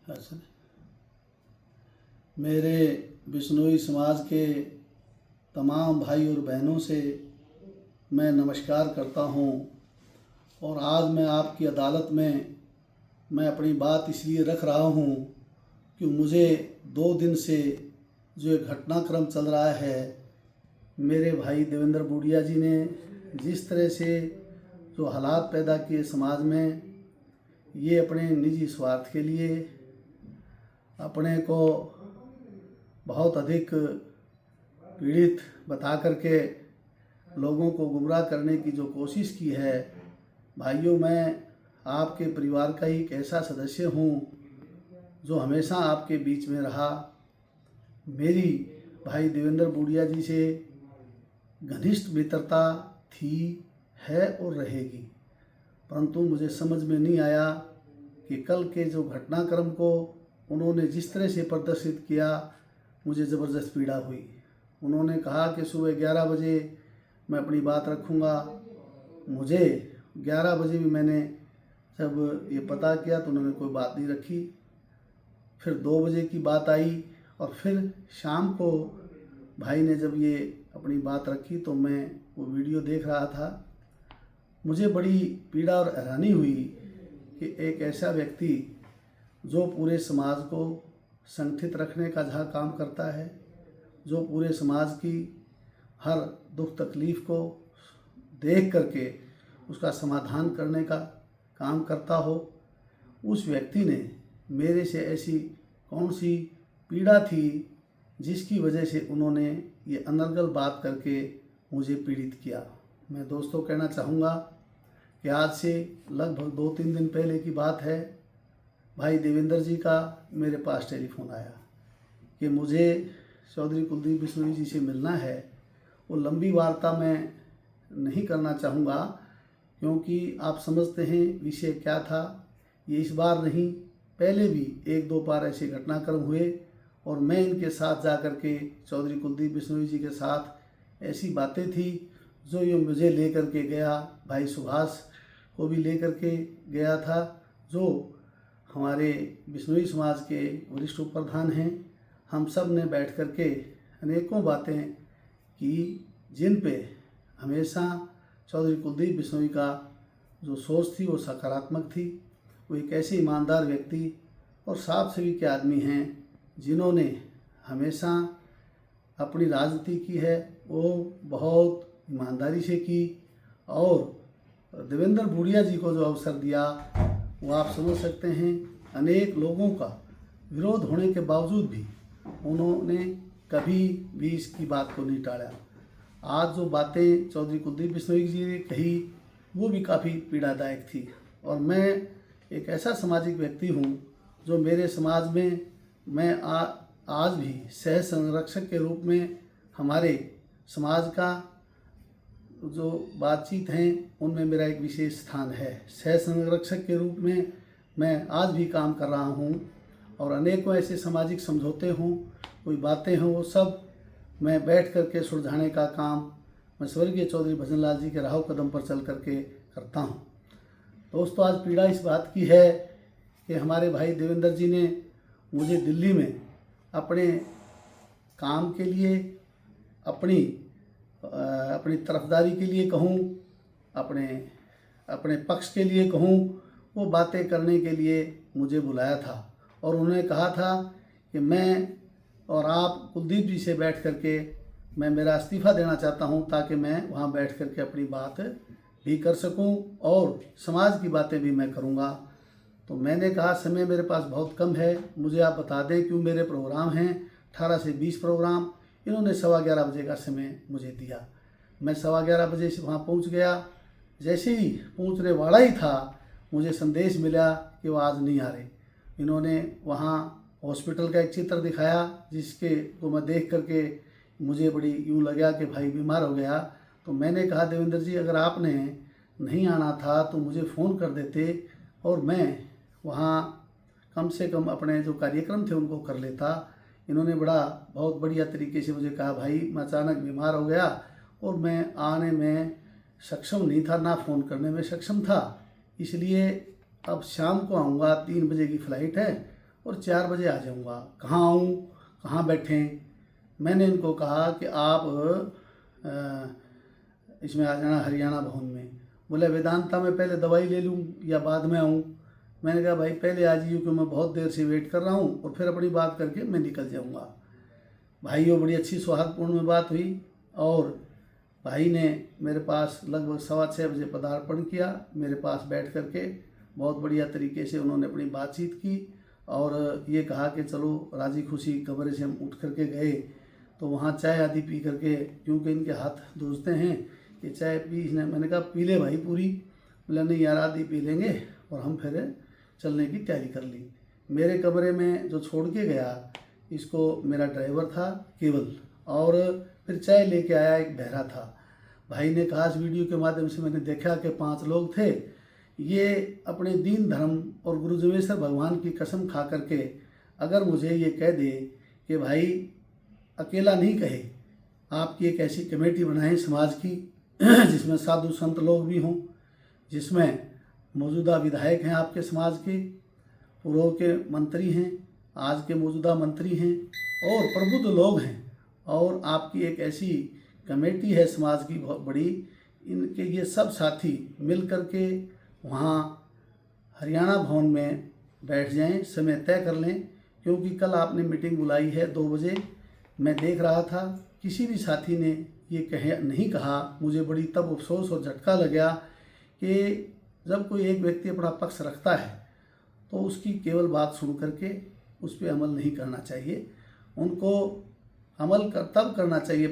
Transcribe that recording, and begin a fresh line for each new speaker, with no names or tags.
अच्छा। मेरे बिश्नोई समाज के तमाम भाई और बहनों से मैं नमस्कार करता हूँ। और आज मैं आपकी अदालत में मैं अपनी बात इसलिए रख रहा हूँ कि मुझे 2 दिन से जो एक घटनाक्रम चल रहा है, मेरे भाई देवेंद्र बूडिया जी ने जिस तरह से जो हालात पैदा किए समाज में, ये अपने निजी स्वार्थ के लिए अपने को बहुत अधिक पीड़ित बता करके लोगों को गुमराह करने की जो कोशिश की है। भाइयों, मैं आपके परिवार का ही एक ऐसा सदस्य हूँ जो हमेशा आपके बीच में रहा। मेरी भाई देवेंद्र बूडिया जी से घनिष्ठ मित्रता थी, है और रहेगी, परंतु मुझे समझ में नहीं आया कि कल के जो घटनाक्रम को उन्होंने जिस तरह से प्रदर्शित किया, मुझे ज़बरदस्त पीड़ा हुई। उन्होंने कहा कि सुबह 11 बजे मैं अपनी बात रखूँगा। मुझे 11 बजे भी मैंने जब ये पता किया तो उन्होंने कोई बात नहीं रखी। फिर 2 बजे की बात आई और फिर शाम को भाई ने जब ये अपनी बात रखी तो मैं वो वीडियो देख रहा था। मुझे बड़ी पीड़ा और हैरानी हुई कि एक ऐसा व्यक्ति जो पूरे समाज को संगठित रखने का जहाँ काम करता है, जो पूरे समाज की हर दुख तकलीफ़ को देख करके उसका समाधान करने का काम करता हो, उस व्यक्ति ने मेरे से ऐसी कौन सी पीड़ा थी जिसकी वजह से उन्होंने ये अनर्गल बात करके मुझे पीड़ित किया। मैं दोस्तों कहना चाहूँगा कि आज से लगभग 2-3 दिन पहले की बात है, भाई देवेंद्र जी का मेरे पास टेलीफोन आया कि मुझे चौधरी कुलदीप बिश्नोई जी से मिलना है। वो लंबी वार्ता मैं नहीं करना चाहूँगा क्योंकि आप समझते हैं विषय क्या था। ये इस बार नहीं, पहले भी 1-2 बार ऐसे घटनाक्रम हुए और मैं इनके साथ जा कर के चौधरी कुलदीप बिश्नोई जी के साथ ऐसी बातें थी जो ये मुझे लेकर के गया। भाई सुभाष को भी लेकर के गया था, जो हमारे बिश्नोई समाज के वरिष्ठ उप प्रधान हैं। हम सब ने बैठ कर के अनेकों बातें की जिन पे हमेशा चौधरी कुलदीप बिश्नोई का जो सोच थी वो सकारात्मक थी। वो एक ऐसे ईमानदार व्यक्ति और साफ सभी के आदमी हैं जिन्होंने हमेशा अपनी राजनीति की है वो बहुत ईमानदारी से की। और देवेंद्र बूडिया जी को जो अवसर दिया वो आप समझ सकते हैं, अनेक लोगों का विरोध होने के बावजूद भी उन्होंने कभी भी इसकी बात को नहीं टाला। आज जो बातें चौधरी कुलदीप बिश्नोई जी ने कही वो भी काफ़ी पीड़ादायक थी। और मैं एक ऐसा सामाजिक व्यक्ति हूँ जो मेरे समाज में मैं आज भी सह संरक्षक के रूप में हमारे समाज का जो बातचीत हैं उनमें मेरा एक विशेष स्थान है। सह संरक्षक के रूप में मैं आज भी काम कर रहा हूँ और अनेकों ऐसे सामाजिक समझौते हों, कोई बातें हों, वो सब मैं बैठ कर के सुलझाने का काम मैं स्वर्गीय चौधरी भजन लाल जी के राह कदम पर चल करके करता हूँ। दोस्तों, आज पीड़ा इस बात की है कि हमारे भाई देवेंद्र जी ने मुझे दिल्ली में अपने काम के लिए, अपनी तरफदारी के लिए कहूँ, अपने पक्ष के लिए कहूँ, वो बातें करने के लिए मुझे बुलाया था। और उन्होंने कहा था कि मैं और आप कुलदीप जी से बैठ कर के मैं मेरा इस्तीफ़ा देना चाहता हूँ ताकि मैं वहाँ बैठ कर के अपनी बात भी कर सकूँ और समाज की बातें भी मैं करूँगा। तो मैंने कहा समय मेरे पास बहुत कम है, मुझे आप बता दें क्यों मेरे प्रोग्राम हैं 18 से 20 प्रोग्राम। इन्होंने 11:15 बजे का समय मुझे दिया। मैं 11:15 बजे से वहाँ पहुँच गया। जैसे ही पहुँचने वाला ही था मुझे संदेश मिला कि वो आज नहीं आ रहे। इन्होंने वहाँ हॉस्पिटल का एक चित्र दिखाया जिसके को मैं देख करके मुझे बड़ी यूँ लगा कि भाई बीमार हो गया। तो मैंने कहा देवेंद्र जी, अगर आपने नहीं आना था तो मुझे फ़ोन कर देते और मैं वहाँ कम से कम अपने जो कार्यक्रम थे उनको कर लेता। इन्होंने बहुत बढ़िया तरीके से मुझे कहा, भाई मैं अचानक बीमार हो गया और मैं आने में सक्षम नहीं था, ना फ़ोन करने में सक्षम था, इसलिए अब शाम को आऊँगा, 3 बजे की फ़्लाइट है और 4 बजे आ जाऊँगा। कहाँ आऊँ, कहाँ बैठें? मैंने इनको कहा कि आप इसमें आ जाना हरियाणा भवन में। बोले वेदांता में पहले दवाई ले लूँ या बाद में आऊँ? मैंने कहा भाई पहले आ जाइए क्योंकि मैं बहुत देर से वेट कर रहा हूँ और फिर अपनी बात करके मैं निकल जाऊँगा। भाइयों बड़ी अच्छी सौहार्दपूर्ण में बात हुई और भाई ने मेरे पास लगभग 6:15 बजे पदार्पण किया। मेरे पास बैठ करके बहुत बढ़िया तरीके से उन्होंने अपनी बातचीत की और ये कहा कि चलो राजी खुशी कमरे से हम उठ करके गए तो वहाँ चाय आदि पी करके, क्योंकि इनके हाथ दूसते हैं कि चाय पी। इसने मैंने कहा पी ले भाई पूरी। बोला नहीं यार आदि पी लेंगे और हम फिर चलने की तैयारी कर ली। मेरे कमरे में जो छोड़ के गया इसको मेरा ड्राइवर था केवल, और फिर चाय लेके आया एक बहरा था। भाई ने कहा इस वीडियो के माध्यम से मैंने देखा कि 5 लोग थे। ये अपने दीन धर्म और गुरु जमेश्वर भगवान की कसम खा करके अगर मुझे ये कह दे कि भाई अकेला नहीं कहे, आपकी एक ऐसी कमेटी बनाएं समाज की जिसमें साधु संत लोग भी हों, जिसमें मौजूदा विधायक हैं आपके समाज के, पूर्व के मंत्री हैं, आज के मौजूदा मंत्री हैं और प्रबुद्ध लोग हैं, और आपकी एक ऐसी कमेटी है समाज की बहुत बड़ी। इनके ये सब साथी मिल करके वहाँ हरियाणा भवन में बैठ जाएं, समय तय कर लें, क्योंकि कल आपने मीटिंग बुलाई है 2 बजे। मैं देख रहा था किसी भी साथी ने ये नहीं कहा। मुझे बड़ी तब अफसोस और झटका लगा कि जब कोई एक व्यक्ति अपना पक्ष रखता है तो उसकी केवल बात सुन करके उस पर अमल नहीं करना चाहिए। उनको अमल तब करना चाहिए